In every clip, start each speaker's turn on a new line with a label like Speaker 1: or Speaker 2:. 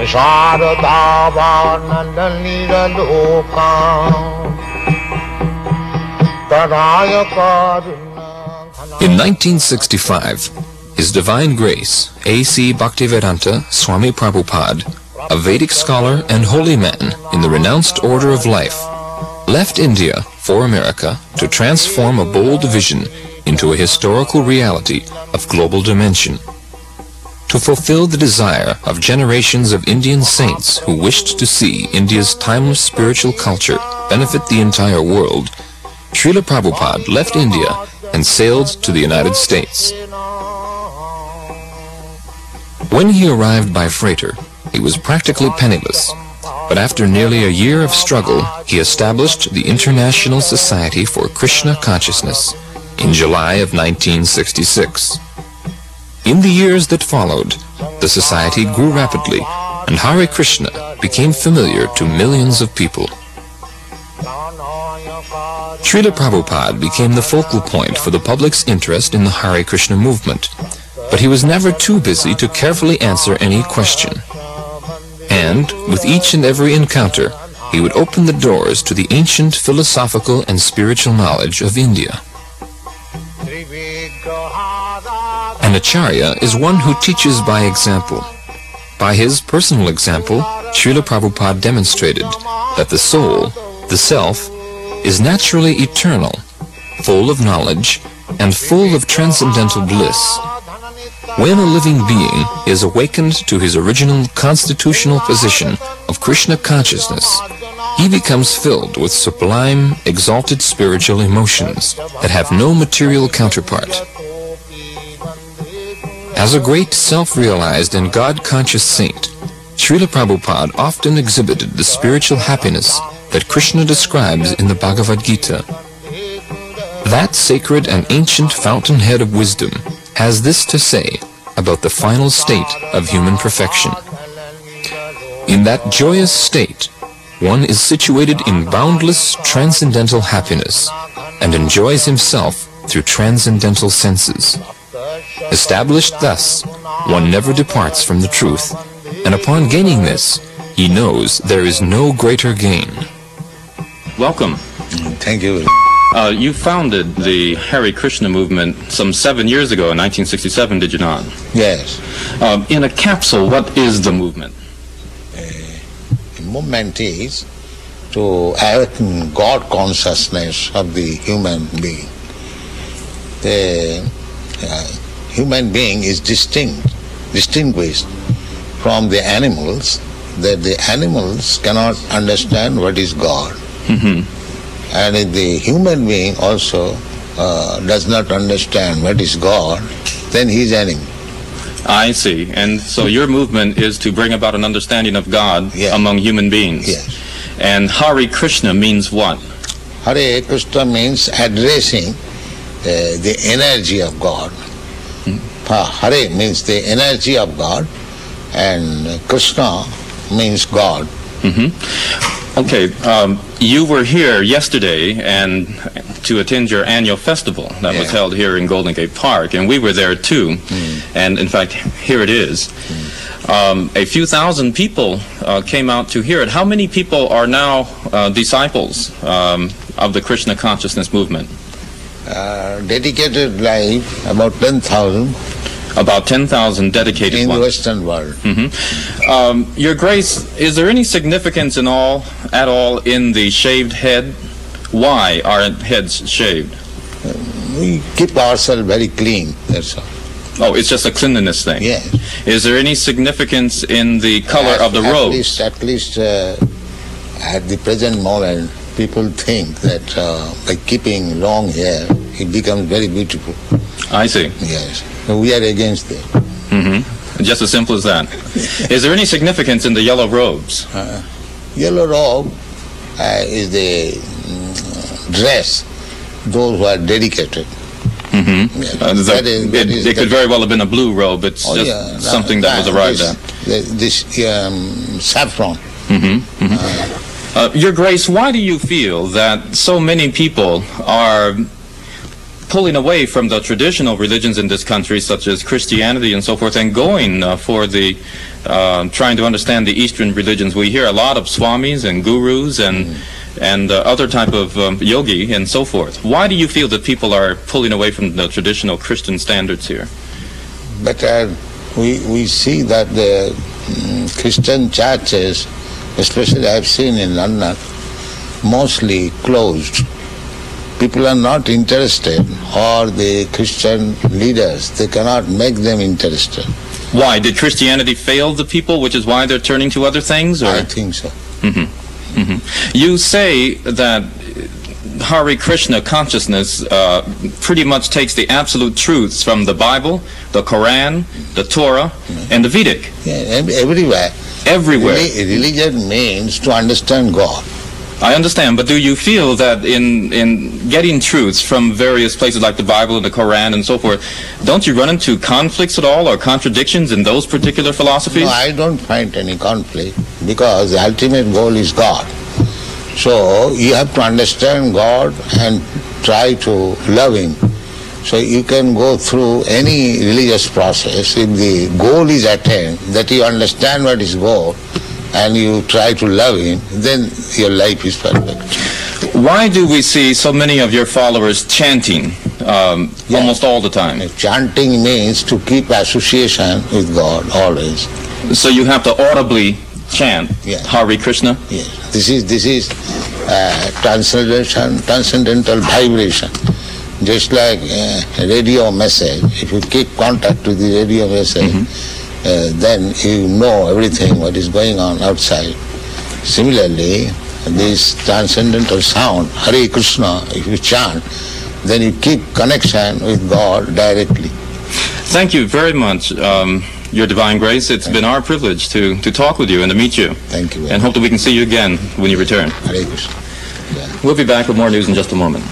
Speaker 1: In 1965, His Divine Grace, A.C. Bhaktivedanta Swami Prabhupada, a Vedic scholar and holy man in the renounced order of life, left India for America to transform a bold vision into a historical reality of global dimension. To fulfill the desire of generations of Indian saints who wished to see India's timeless spiritual culture benefit the entire world, Srila Prabhupada left India and sailed to the United States. When he arrived by freighter, he was practically penniless, but after nearly a year of struggle, he established the International Society for Krishna Consciousness in July of 1966. In the years that followed, the society grew rapidly, and Hare Krishna became familiar to millions of people. Srila Prabhupada became the focal point for the public's interest in the Hare Krishna movement, but he was never too busy to carefully answer any question. And, with each and every encounter, he would open the doors to the ancient philosophical and spiritual knowledge of India. An Acharya is one who teaches by example. By his personal example, Srila Prabhupada demonstrated that the soul, the self, is naturally eternal, full of knowledge, and full of transcendental bliss. When a living being is awakened to his original constitutional position of Krishna consciousness, he becomes filled with sublime, exalted spiritual emotions that have no material counterpart. As a great self-realized and God-conscious saint, Srila Prabhupada often exhibited the spiritual happiness that Krishna describes in the Bhagavad Gita. That sacred and ancient fountainhead of wisdom has this to say about the final state of human perfection. In that joyous state, one is situated in boundless transcendental happiness and enjoys himself through transcendental senses. Established thus, one never departs from the truth, and upon gaining this, he knows there is no greater gain. Welcome.
Speaker 2: Thank you.
Speaker 1: You founded the Hare Krishna movement some 7 years ago in 1967, did you not?
Speaker 2: Yes.
Speaker 1: In a capsule, what is the movement?
Speaker 2: The movement is to awaken God consciousness of the human being. The human being is distinguished from the animals, that the animals cannot understand what is God. Mm-hmm. And if the human being also does not understand what is God, then he is enemy.
Speaker 1: I see. And so your movement is to bring about an understanding of God among human beings.
Speaker 2: Yes.
Speaker 1: And Hare Krishna means what?
Speaker 2: Hare Krishna means addressing the energy of God. Hare means the energy of God, and Krishna means God.
Speaker 1: Mm-hmm. Okay, you were here yesterday and to attend your annual festival that was held here in Golden Gate Park, and we were there too. And in fact, here it is. A few thousand people came out to hear it. How many people are now disciples of the Krishna consciousness movement?
Speaker 2: Dedicated life, about 10,000.
Speaker 1: About 10,000 dedicated
Speaker 2: in
Speaker 1: ones.
Speaker 2: the Western world.
Speaker 1: Mm-hmm. Your Grace, is there any significance at all in the shaved head? Why are heads shaved?
Speaker 2: We keep ourselves very clean, that's all.
Speaker 1: Oh, it's just a cleanliness thing?
Speaker 2: Yes.
Speaker 1: Is there any significance in the color of the robes?
Speaker 2: At least at the present moment, people think that by keeping long hair, it becomes very beautiful.
Speaker 1: I see.
Speaker 2: Yes. So we are against that.
Speaker 1: Mm-hmm. Just as simple as that. Is there any significance in the yellow robes?
Speaker 2: Yellow robe is the dress, those who are dedicated.
Speaker 1: Mm-hmm.
Speaker 2: Yeah,
Speaker 1: it could very well have been a blue robe. It's just something that was arrived at.
Speaker 2: This saffron.
Speaker 1: Mm-hmm. Mm-hmm. Your Grace, why do you feel that so many people are
Speaker 3: pulling away from the traditional religions in this country, such as Christianity and so forth, and going for the trying to understand the Eastern religions. We hear a lot of swamis and gurus and other type of yogi and so forth. Why do you feel that people are pulling away from the traditional Christian standards here?
Speaker 2: But we see that the Christian churches, especially I've seen in London, mostly closed. People are not interested, or the Christian leaders, they cannot make them interested.
Speaker 3: Why? Did Christianity fail the people, which is why they're turning to other things? Or?
Speaker 2: I think so.
Speaker 3: You say that Hare Krishna consciousness pretty much takes the absolute truths from the Bible, the Quran, the Torah, and the Vedic.
Speaker 2: Yeah, everywhere.
Speaker 3: Everywhere.
Speaker 2: Religion means to understand God.
Speaker 3: I understand, but do you feel that in getting truths from various places like the Bible and the Quran and so forth, don't you run into conflicts at all or contradictions in those particular philosophies?
Speaker 2: No, I don't find any conflict, because the ultimate goal is God. So you have to understand God and try to love Him. So you can go through any religious process. If the goal is attained, that you understand what is goal, and you try to love Him, then your life is perfect.
Speaker 3: Why do we see so many of your followers chanting almost all the time?
Speaker 2: Chanting means to keep association with God always.
Speaker 3: So you have to audibly chant Hare Krishna?
Speaker 2: Yes. This is transcendental vibration. Just like a radio message, if you keep contact with the radio message, then you know everything what is going on outside. Similarly, this transcendental sound, Hare Krishna, if you chant, then you keep connection with God directly.
Speaker 3: Thank you very much, Your Divine Grace. It's been our privilege to talk with you and to meet you.
Speaker 2: Thank you.
Speaker 3: And hope that we can see you again when you return.
Speaker 2: Hare Krishna. Yeah.
Speaker 3: We'll be back with more news in just a moment.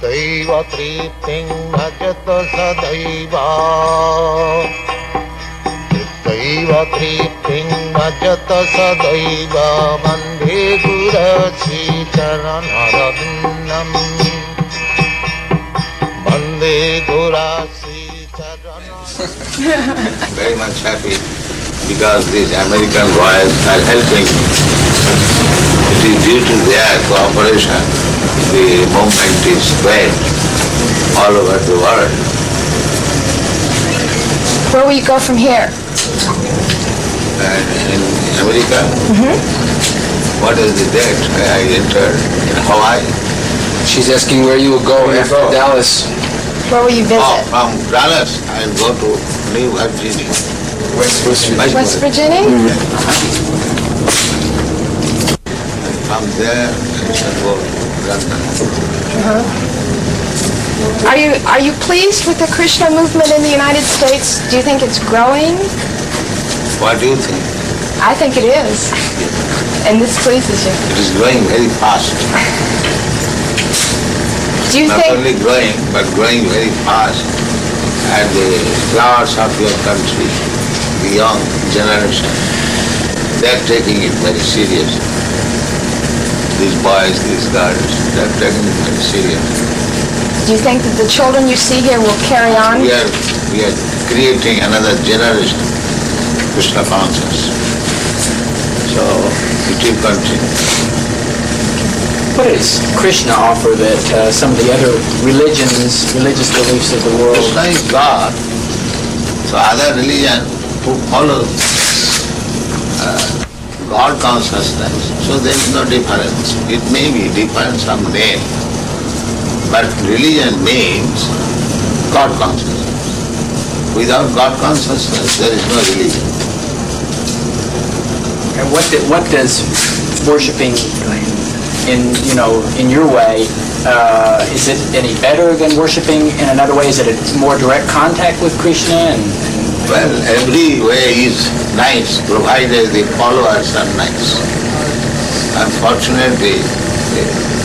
Speaker 2: Daiva tripting bhajata sadaiva. Daiva tripting bhajata sadaiva. Bandhe gurasi charanaravinnam. Bandhe gurasi charanaravinnam. Very much happy because these American royals are helping. It is due to their cooperation. The movement is spread all over the world.
Speaker 4: Where will you go from here?
Speaker 2: In America? What is the date I entered? In Hawaii?
Speaker 5: She's asking where you will go after Dallas.
Speaker 4: Where will you visit?
Speaker 2: Oh, from Dallas, I'll go to New Virginia.
Speaker 5: West Virginia.
Speaker 4: West Virginia?
Speaker 2: From there, I shall go to London.
Speaker 4: Are you pleased with the Krishna movement in the United States? Do you think it's growing?
Speaker 2: What do you think?
Speaker 4: I think it is. And this pleases you.
Speaker 2: It is growing very fast.
Speaker 4: Do you
Speaker 2: Not
Speaker 4: think...
Speaker 2: only growing, but growing very fast. And the flowers of your country, the young generation, they're taking it very seriously. These boys, these girls, they're taking it very seriously.
Speaker 4: Do you think that the children you see here will carry on?
Speaker 2: We are creating another generation, Krishna conscious. So it will continue.
Speaker 5: What does Krishna offer that some of the other religious beliefs of the world?
Speaker 2: Krishna is God. So other religion who follow God consciousness, so there is no difference. It may be different some name, but religion means God consciousness. Without God consciousness, there is no religion.
Speaker 5: And what does worshiping in your way, is it any better than worshiping in another way? Is it a more direct contact with Krishna?
Speaker 2: Well, every way is nice, provided the followers are nice. Unfortunately,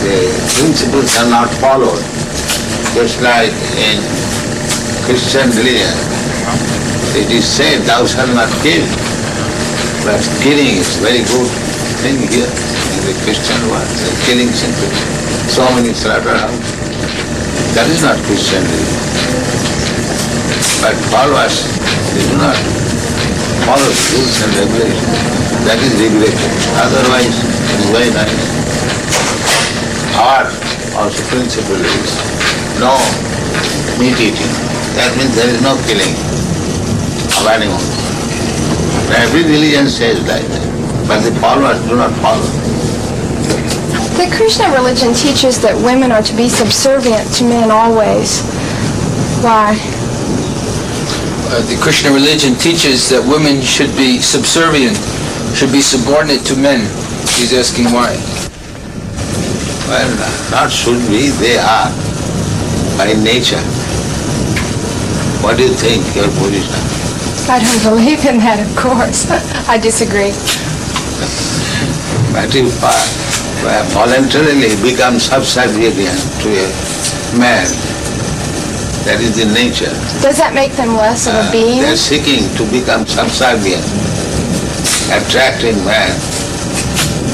Speaker 2: the principles are not followed. Just like in Christian religion, it is said, thou shalt not kill. But killing is very good thing here in the Christian world. They're killing simply. So many slaughterhouses. That is not Christian religion. But followers, they do not follow the rules and regulations. That is regulated. Otherwise, it is very nice. Our also principle is no meat eating. That means there is no killing of animals. Every religion says like that, but the followers do not follow.
Speaker 4: The Krishna religion teaches that women are to be subservient to men always. Why?
Speaker 6: The Krishna religion teaches that women should be subservient, should be subordinate to men. He's asking why.
Speaker 2: Well, not should be, they are, by nature. What do you think, your position?
Speaker 4: I don't believe in that, of course. I disagree.
Speaker 2: But if voluntarily become subservient to a man, that is the nature.
Speaker 4: Does that make them less of a being?
Speaker 2: They are seeking to become subservient, attracting man.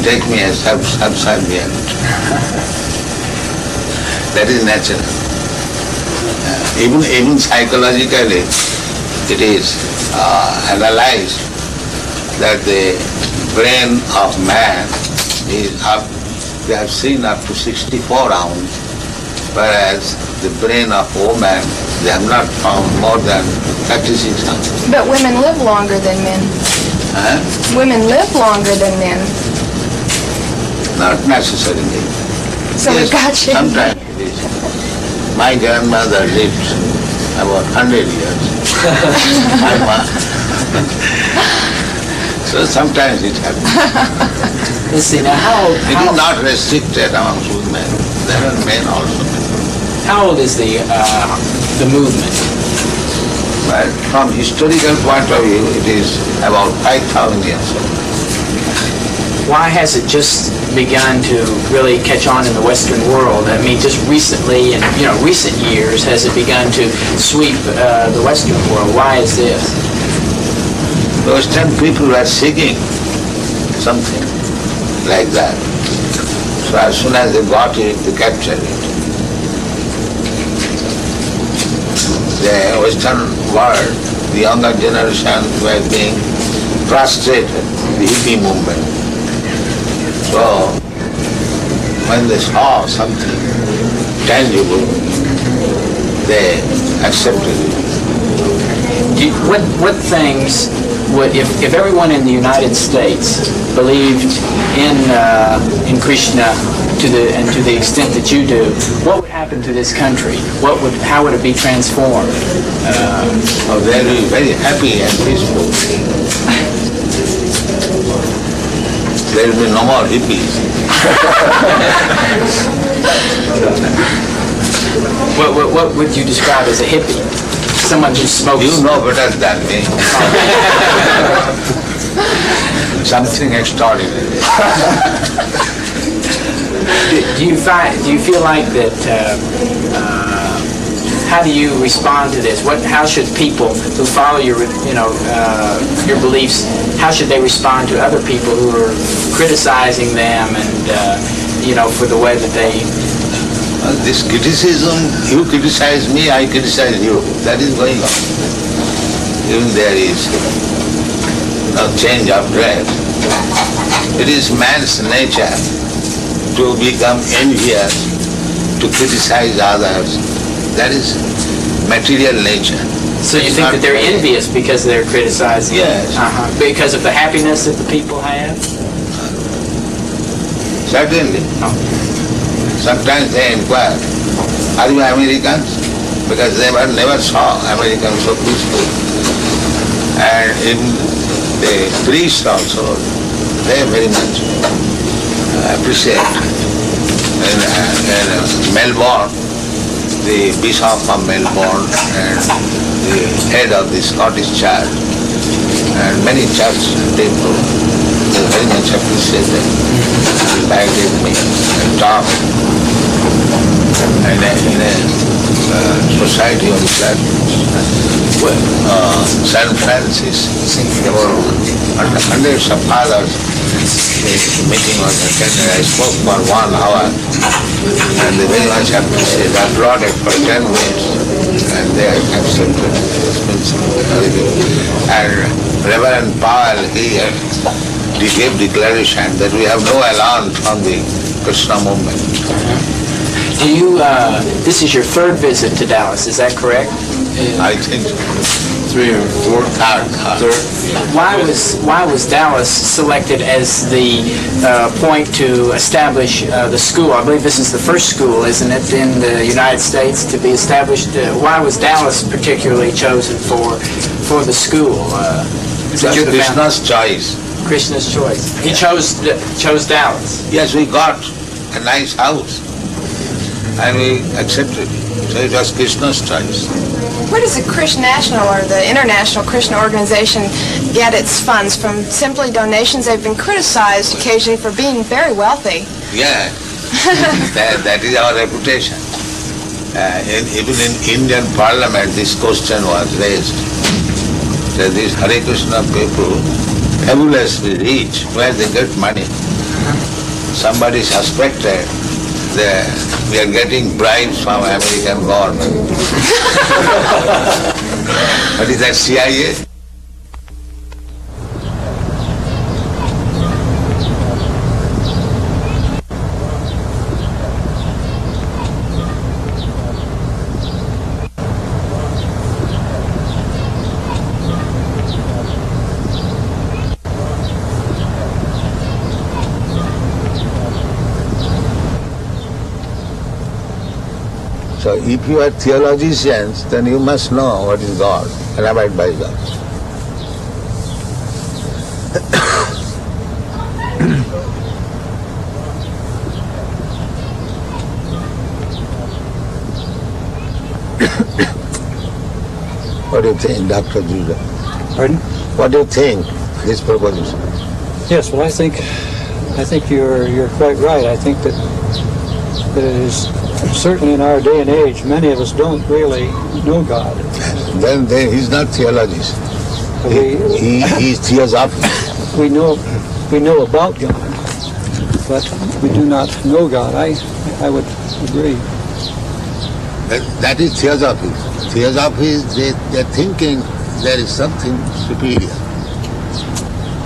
Speaker 2: Take me as subservient. That is natural. Even psychologically, it is analyzed that the brain of man is up, they have seen up to 64 ounces, whereas the brain of woman, they have not found more than 36 ounces.
Speaker 4: But women live longer than men.
Speaker 2: Huh?
Speaker 4: Women live longer than men.
Speaker 2: Not necessarily.
Speaker 4: So
Speaker 2: yes,
Speaker 4: we got you.
Speaker 2: Sometimes it is. My grandmother lived about 100 years. So sometimes it happens.
Speaker 5: Let's see, now how
Speaker 2: It is not restricted amongst women. There are men also.
Speaker 5: How old is the movement?
Speaker 2: But from historical point of view, it is about 5,000 years old.
Speaker 5: Why has it just begun to really catch on in the Western world? I mean, just recently, in recent years, has it begun to sweep the Western world? Why is this?
Speaker 2: The Western people were seeking something like that. So as soon as they got it, they captured it. The Western world, the younger generation were being frustrated, the hippie movement. So when they saw something tangible, they accepted it.
Speaker 5: What things would, if everyone in the United States believed in Krishna to the extent that you do, what would happen to this country? How would it be transformed?
Speaker 2: They will be very happy and peaceful. There will be no more hippies.
Speaker 5: What would you describe as a hippie? Someone who smokes.
Speaker 2: You know better than me. Something extraordinary.
Speaker 5: Do you feel like that? How do you respond to this? How should people who follow your beliefs? How should they respond to other people who are criticizing them and for the way that they?
Speaker 2: This criticism, you criticize me, I criticize you. That is going on. Even there is no change of dress. It is man's nature to become envious, to criticize others. That is material nature.
Speaker 5: So you think that they're envious because they're criticizing?
Speaker 2: Yes.
Speaker 5: Because of the happiness that the people have?
Speaker 2: Certainly. Sometimes they inquire, are you Americans? Because they never saw Americans so peaceful. And in the priests also, they very much appreciate. In Melbourne, the Bishop of Melbourne and the head of the Scottish Church and many church people, they very much appreciated. Invited me and talked. And in a society on the planet. San Francis, there were hundreds of fathers. The meeting was attended. I spoke for 1 hour, and they very much appreciated. I brought it for 10 minutes, and they accepted. And Reverend Paul here gave declaration that we have no alarm from the Krishna movement.
Speaker 5: Do you? This is your 3rd visit to Dallas. Is that correct?
Speaker 2: I think
Speaker 6: 3 or 4.
Speaker 2: Third.
Speaker 5: Why was Dallas selected as the point to establish the school? I believe this is the first school, isn't it, in the United States to be established? Why was Dallas particularly chosen for the school?
Speaker 2: Krishna's choice.
Speaker 5: Krishna's choice. He chose Dallas.
Speaker 2: Yes, we got a nice house, and we accepted. So it was Krishna's choice.
Speaker 4: Where does the Krishna National or the International Krishna Organization get its funds? From simply donations? They've been criticized occasionally for being very wealthy.
Speaker 2: Yeah, that is our reputation. Even in Indian Parliament, this question was raised. That these Hare Krishna people, fabulously rich, where they get money. Somebody suspected that we are getting bribes from American government. What is that, CIA? So if you are theologians, then you must know what is God and abide by God. What do you think, Dr. Judah?
Speaker 7: Pardon?
Speaker 2: What do you think, this proposition?
Speaker 7: Yes, well, I think you're quite right. I think that it is certainly in our day and age, many of us don't really know God.
Speaker 2: Then he's not theologist. He's theosophist.
Speaker 7: We know about God, but we do not know God. I would agree.
Speaker 2: That is theosophy. Theosophy is they're thinking there is something superior.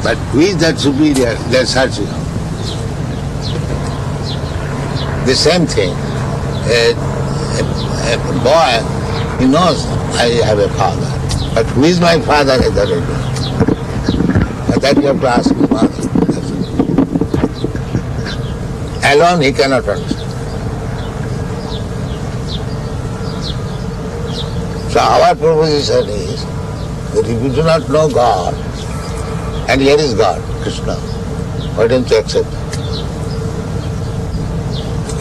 Speaker 2: But who is that superior? They're searching out. The same thing. A boy, he knows I have a father. But who is my father? I don't know. But that you have to ask his mother. Alone he cannot understand. So our proposition is that if you do not know God, and here is God, Krishna, why don't you accept it?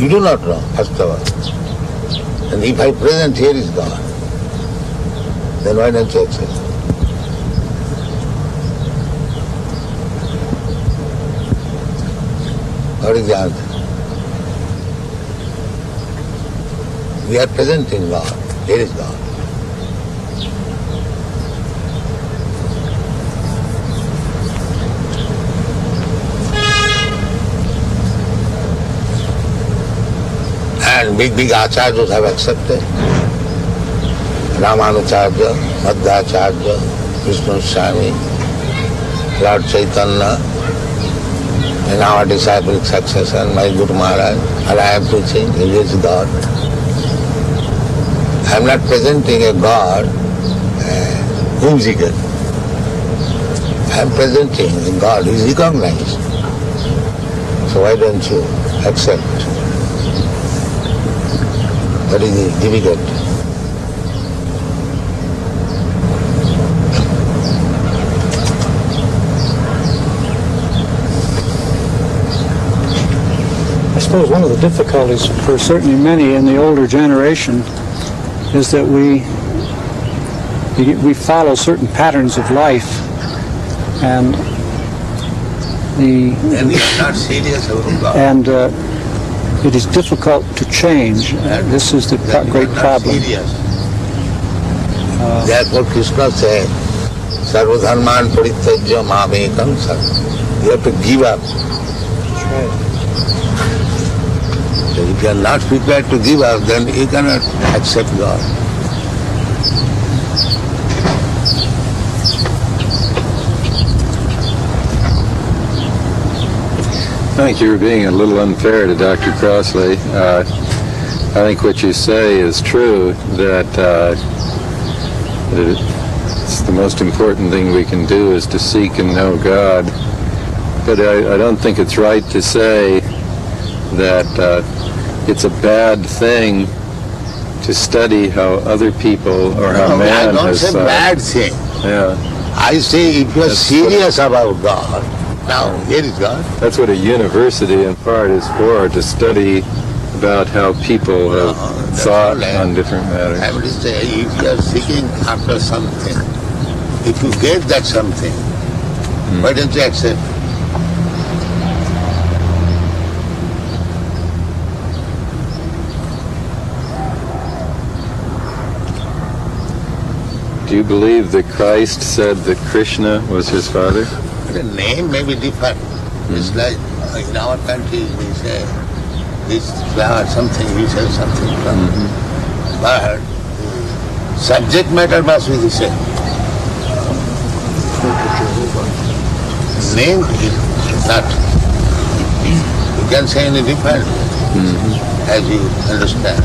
Speaker 2: You do not know, first of all. And if I present here is God, then why don't you accept it? What is the answer? We are presenting God, here is God. And big acharyas have accepted. Ramanucharya, Madhacharya, Vishnu Swami, Lord Chaitanya, and our disciplic successor, my Guru Maharaj, and I am preaching, he is God. I am not presenting a God whimsical. I am presenting a God who is recognized. So why don't you accept? That is difficult.
Speaker 7: I suppose one of the difficulties for certainly many in the older generation is that we follow certain patterns of life, and
Speaker 2: we are not serious about God.
Speaker 7: And it is difficult to change. This is the great problem.
Speaker 2: Therefore Krishna said, Sarvadharman parityajya mamekam sarva. You have to give up.
Speaker 7: That's right.
Speaker 2: So if you are not prepared to give up, then you cannot accept God.
Speaker 8: I think you're being a little unfair to Dr. Crossley. I think what you say is true, that it's the most important thing we can do is to seek and know God. But I don't think it's right to say that it's a bad thing to study how other people or how man has...
Speaker 2: I don't say bad thing.
Speaker 8: Yeah.
Speaker 2: I say if you are serious about God, now here is God.
Speaker 8: That's what a university in part is for, to study about how people have thought on different matters.
Speaker 2: I would say if you are seeking after something, if you get that something, why don't you accept?
Speaker 8: Do you believe that Christ said that Krishna was his father?
Speaker 2: The name may be different. It's like in our country we say this flower something, we say something. But subject matter must be the same. Name is not. You can say any different as you understand.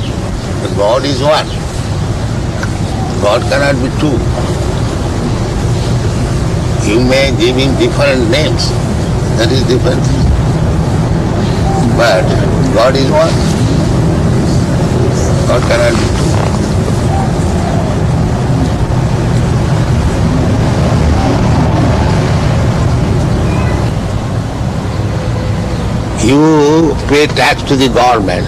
Speaker 2: But God is one. God cannot be two. You may give him different names, that is different. But God is one. God cannot be two. You pay tax to the government,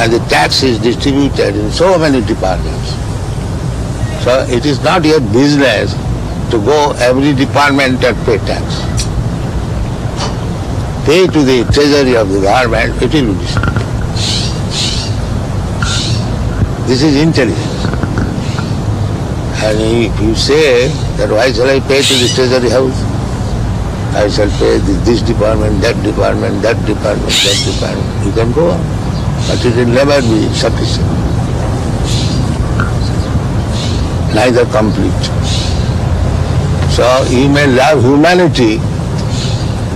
Speaker 2: and the tax is distributed in so many departments. So it is not your business to go every department and pay tax. Pay to the treasury of the government, it will be distributed. This is intelligence. And if you say that why shall I pay to the treasury house? I shall pay this department, that department, that department, that department. You can go on. But it will never be sufficient. Neither complete. So you may love humanity,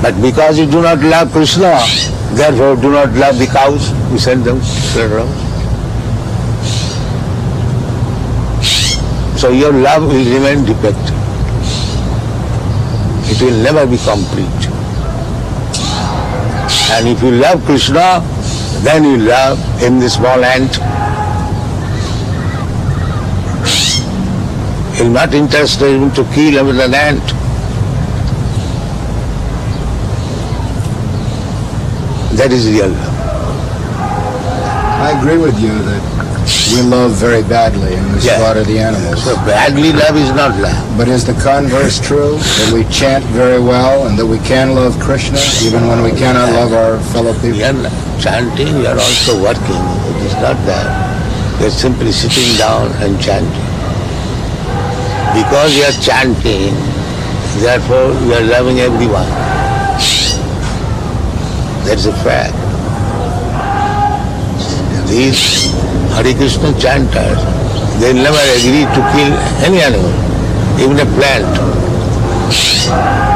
Speaker 2: but because you do not love Krishna, therefore do not love the cows, you send them straight around. So your love will remain defective. It will never be complete. And if you love Krishna, then you love him, the small ant. He is not interested even to kill even an ant. That is real love.
Speaker 9: I agree with you that we love very badly and we slaughter the animals.
Speaker 2: So badly love is not love.
Speaker 9: But is the converse true? That we chant very well and that we can love Krishna even when we cannot love our fellow people?
Speaker 2: We are chanting, we are also working. It is not that. We are simply sitting down and chanting. Because you are chanting, therefore you are loving everyone. That's a fact. These Hare Krishna chanters, they never agree to kill any animal, even a plant,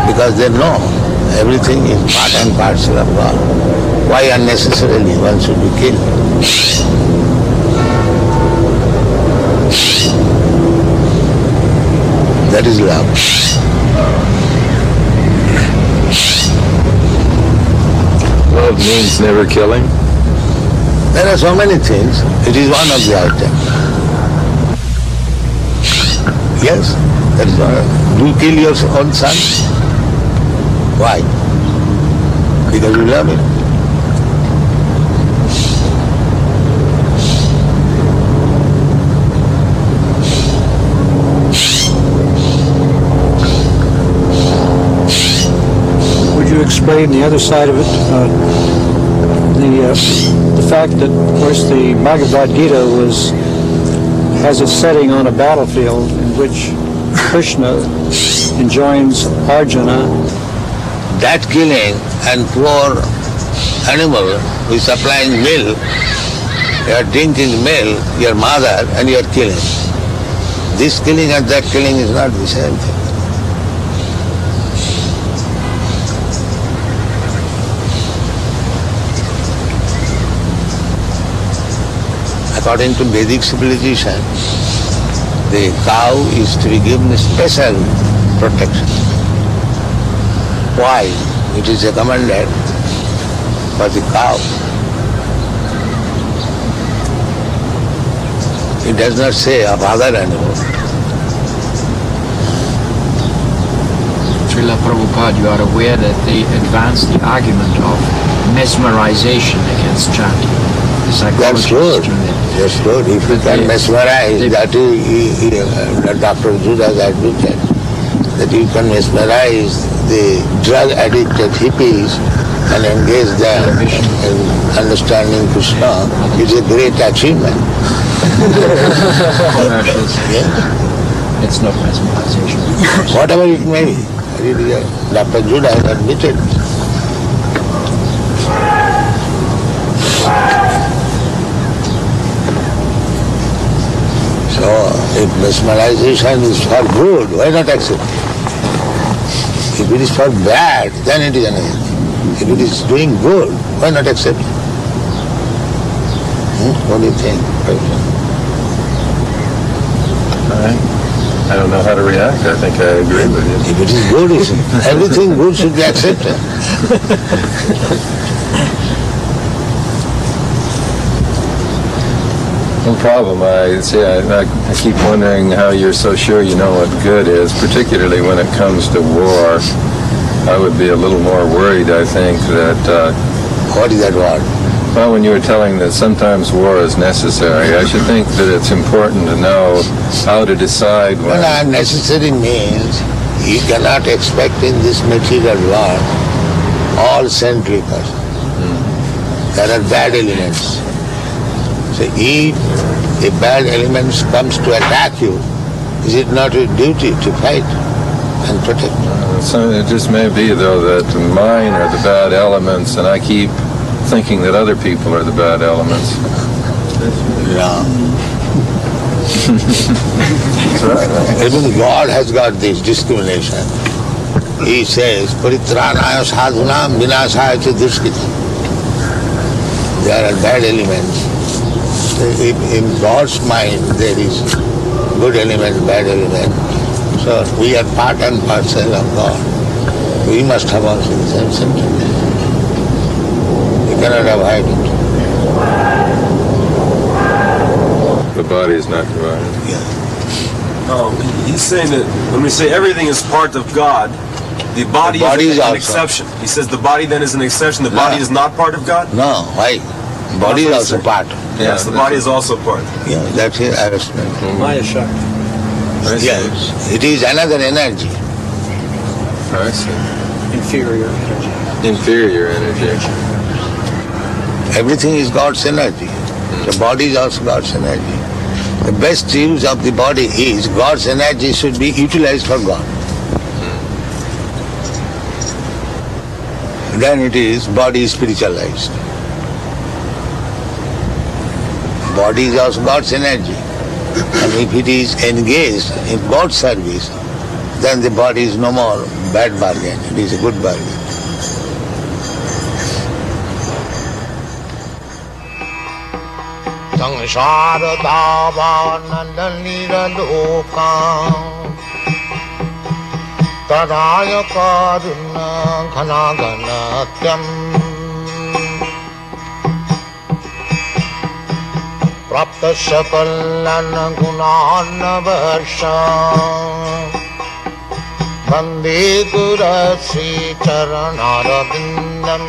Speaker 2: because they know everything is part and parcel of God. Why unnecessarily one should be killed? That is love.
Speaker 8: Love means never killing?
Speaker 2: There are so many things. It is one of the items. Yes, that is one. Do you kill your own son? Why? Because you love him.
Speaker 7: Would you explain the other side of it? the fact that, of course, the Bhagavad Gita has its setting on a battlefield in which Krishna enjoins Arjuna.
Speaker 2: That killing and poor animal who is supplying milk, you are drinking milk, your mother, and you are killing. This killing and that killing is not the same thing. According to Vedic civilization, the cow is to be given special protection. Why? It is recommended for the cow. It does not say of other animals.
Speaker 5: Srila Prabhupada, you are aware that they advanced the argument of mesmerization against chanting.
Speaker 2: That's good. That's good. If you can mesmerize, that is, Dr. Judas admitted, that you can mesmerize the drug-addicted hippies and engage them in understanding Krishna. It's a great achievement.
Speaker 5: It's not mesmerization.
Speaker 2: Whatever it may be. Dr. Judas admitted. So, if mesmerization is for good, why not accept it? If it is for bad, then it is anything. If it is doing good, why not accept it? What do you think?
Speaker 8: I don't know how to react. I think I agree with you.
Speaker 2: If it is good, everything good should be accepted.
Speaker 8: No problem. I keep wondering how you're so sure you know what good is, particularly when it comes to war. I would be a little more worried, I think, that...
Speaker 2: What is that word?
Speaker 8: Well, when you were telling that sometimes war is necessary, I should think that it's important to know how to decide when...
Speaker 2: Well, necessary means you cannot expect in this material world all saintly persons. There are bad elements. So if a bad element comes to attack you, is it not your duty to fight and protect?
Speaker 8: So it just may be, though, that mine are the bad elements, and I keep thinking that other people are the bad elements.
Speaker 2: Yeah. Even God has got this discrimination. He says, Paritranaya sadhunam vinashaya cha dushkitam. There are bad elements. In God's mind there is good element, bad element. So we are part and parcel of God. We must have also the same sentiment. You cannot avoid it.
Speaker 8: The body is not divided.
Speaker 2: Yeah.
Speaker 10: He's saying that when we say everything is part of God, the body is an exception. He says the body then is an exception. The body is not part of God?
Speaker 2: No, why? Body is also part.
Speaker 10: Yes, the body is also part.
Speaker 2: Yeah, that's his arrangement.
Speaker 7: Maya Shakti.
Speaker 2: Yes, it is another energy.
Speaker 8: I see.
Speaker 7: Inferior energy.
Speaker 8: Inferior energy.
Speaker 2: Everything is God's energy. The body is also God's energy. The best use of the body is God's energy should be utilized for God. Then it is body spiritualized. Body is also God's energy. And if it is engaged in God's service, then the body is no more bad bargain. It is a good bargain. Tadaya karuna ghana ghanatyam praptasya kalana gunana varsha Vande Guru Sri Charanarabindam